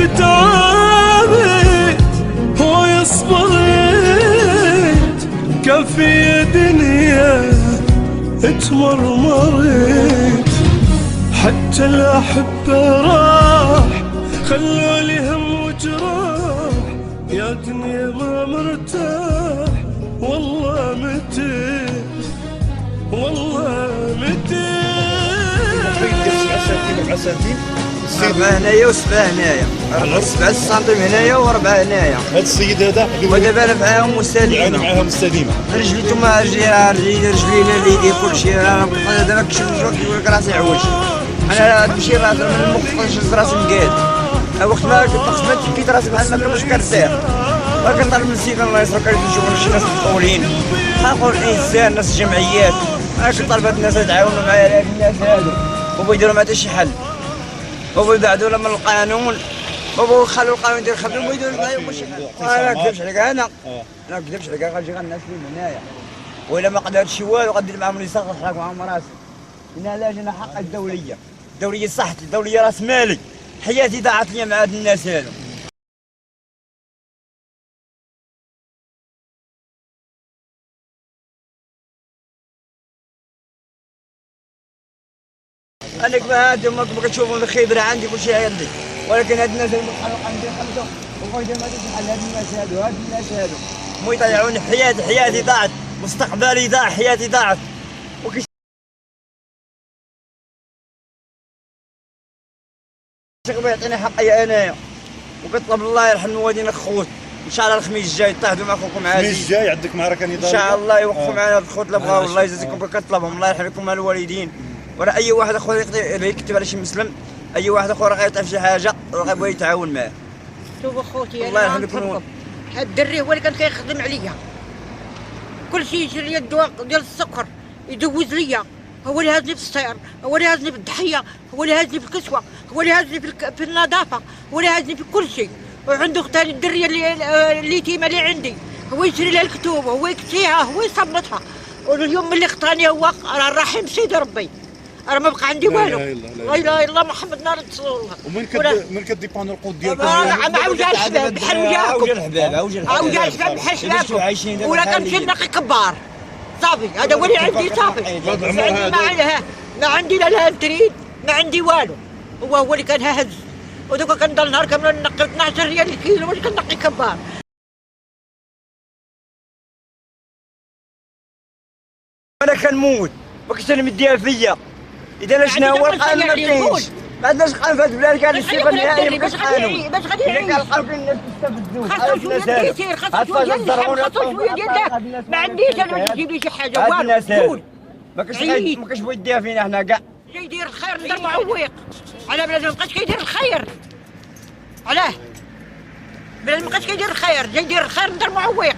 تعبت ويصبرت كان في دنيا اتمرمرت، حتى الأحبة راح خلوا لي هم وجراح، يا دنيا ما مرتاح والله متت والله متت. 7 سنتيم 4 هنايا و7 هنايا، 7 سنتيم هنايا و4 هنايا. هذا السيد هذا ودابا انا معاهم مستديمه، يعني معاهم مستديمه. رجلي توما رجلي اليدي كلشي. انا دابا كنشوف كيقول لك راسي عوج، انا تمشي راسي من المخ نشوف راسي مقاد. وقت ما تبكيت راسي بحال ما كنتش كنرتاح، ما كنطلب من السيد الله يسرك كنشوف شي ناس مطولين حقول الانسان، ناس الجمعيات. انا كنطلب هاد الناس يتعاونوا معايا، هاد الناس هادو وبغوا يديروا ما حتى شي حل، وبغوا يبعدونا من القانون، وبغوا يخلوا القانون يدير خدمه ويديروا معايا شي حل. انا كذبش عليك، انا كذبش عليك، غنجي غنناس لي هنايا، وإلا ما قدرتش شي والو غندير معاهم اللي يسرق نحرق معاهم راسي. هنا علاش انا حق الدوليه، الدوليه صحتي، الدوليه راس مالي، حياتي ضاعت لي مع هاد الناس هادو. انا كما هادو كما كتشوفوا الخبره عندي كلشي عندي، ولكن هاد الناس اللي مخلوق عندي خمسه وخرجوا ما بحال هاد الناس هادو مو يضيعوني في حياتي ضاعت، مستقبلي ضاع، حياتي ضاعت. شغل يعطيني حقي انايا، وكنطلب الله يرحم والدينا خوت. ان شاء الله الخميس الجاي تحدوا مع خوكم عزيز. الخميس الجاي عندك معركه نضاليه ان شاء الله يوقفوا معنا الخوت اللي بغاو، الله يجازيكم. كنطلبهم الله يرحم لكم الوالدين، ولا اي واحد اخر يقدر يكتب على شي مسلم، اي واحد اخر غيطيح في شي حاجه وغيبغي يتعاون معاه. شوف اخوتي الله انا يرحم لكم. هاد الدري هو اللي كان كيخدم عليا، كل شيء يشري لي الدواء ديال السكر، يدوز ليا، هو اللي هازني في السير، هو اللي هازني في الضحيه، هو اللي هازني في الكسوه، هو اللي هازني في النظافه، هو اللي هازني في كل شيء. وعنده ثاني الدريه اليتيمه اللي عندي، هو يشري لها الكتب، هو يكسيها، هو يصمتها. واليوم ملي اختارني هو راه الرحيم سيدي ربي، راه ما بقى عندي والو. لا اله الا الله محمد رسول الله. ومن كديبانو القوت ديالكم؟ عوج الحباب بحال وجاكم، عوج الحباب بحال شبابكم، ولا كنمشي نقي كبار صافي. هذا هو اللي عندي صافي، ما عندي لا تريد، ما عندي والو. هو اللي كان هز، ودوكا كنضل نهار كامل نقي 12 ريال الكيلو واش كنقي كبار. انا كنموت ما كنتش انا مديها فيا، اذا شنو هو القانون ما كاينش، ما عندناش قانون في هذا البلاد. كان الصفه النهائيه باش قانون، باش غادي اذا كان القانون الناس تستفدوا. خاصو شويه ديال اليسير، خاصو شويه ديال اللحم، خاصو شويه ديال الذهب. ما عنديش انا باش تجيب لي شي حاجه والو. ما كاينش بغا يديها فينا حنا كاع. جاي يدير الخير ندير معويق، على بلاد ما بقاش كيدير الخير. علاه؟ بلاد ما بقاش كيدير الخير، جاي يدير الخير ندير معويق.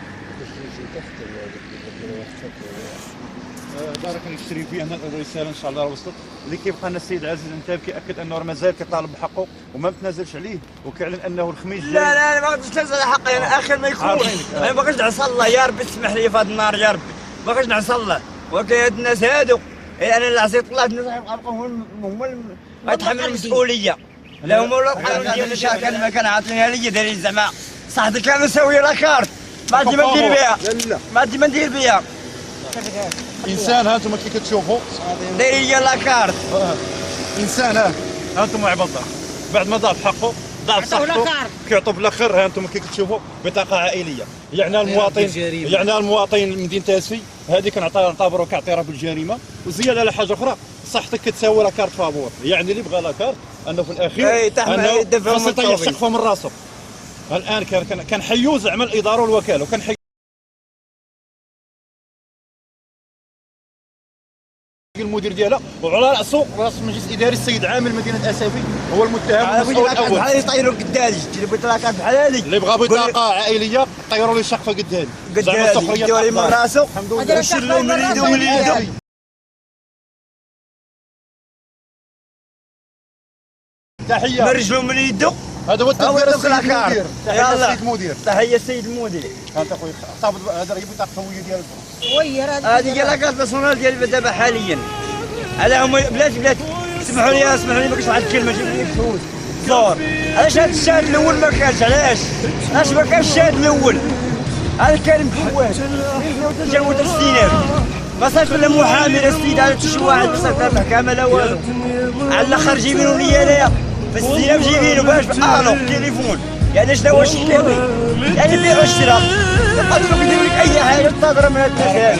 دارك نشري فيه هنا الرساله ان شاء الله وصلت. اللي كيبقى لنا السيد عزيز الانتاب كيأكد انه راه مازال كيطالب بحقه وما متنازلش عليه، وكيعلن انه الخميس لا لا ما غاديش نتنازل على حقي. انا اخر ما يكون انا ما بغيتش نعصى الله، يا ربي تسمح لي في هذا النهار يا ربي، ما بغيتش نعصى الله. ولكن هاد الناس هادو انا اللي عصيت الله، الناس غيبقاو هما غيتحملوا المسؤوليه. لا هما ولا القانون ديال المشاكل ما كان عاطينها لي دايرين زعما صاحبي كان مساوي لاكارت، ما عندي ما ندير بها، ما عندي ما ندير بها. انسان ها انتم كي كتشوفوا دايرين لي لاكارت انسان ها انتم عباد الله بعد ما ضاف حقه ضاف صحته كيعطوا في الاخر. ها انتم كي كتشوفوا بطاقه عائليه، يعني المواطن مدينه تاسفي هذه كنعتبروا كاعتراف بالجريمه. وزياده على حاجه اخرى صحتك كتساوي لاكارت فابور، يعني اللي بغى لاكارت انه في الاخير انه خاصو يطيح سقفه من راسه. الان كنحيوا زعما الاداره والوكاله، وكنحيوا المدير ديالها، وعلى راسه راس المجلس الاداري السيد عامل مدينه اسفي هو المتهم والمسؤول الاول. بحال يطيروا قدادي، اللي بغى بطاقه بحال هذيك، اللي بغى بطاقه عائليه طيروا لي شقفه قد هذه زعما السخريه ديالي من راسه. الحمد لله وشلوا من يدو تحيه مرجلوا من يدو. هذا هو التدبير السيد المدير. تحيه السيد المدير، تحيه السيد المدير. هانت اخويا صافي هذا هي بطاقه الهويه ديالك. وير هذه هي لاكارت بيرسونال ديالي دابا حاليا. هذا هما بلاتي اسمحوا لي ما كاينش واحد الكلمه جيب لي فلوس زور. علاش هذا الشاهد الاول ما كانش؟ علاش ما كانش الشاهد الاول؟ هذا كان مفوت تجاوز السينار ما صافي لا محامي لا السيد هذا شي واحد ما صافي المحكمه لا والو. على الاخر جايبينو ليا انايا في الزينه جايبينو باش الو تليفون يعني شنو واش كيبغي يعني بيع واشترى تقدروا يديروا لك اي حاجه تهضر من هاد الناس.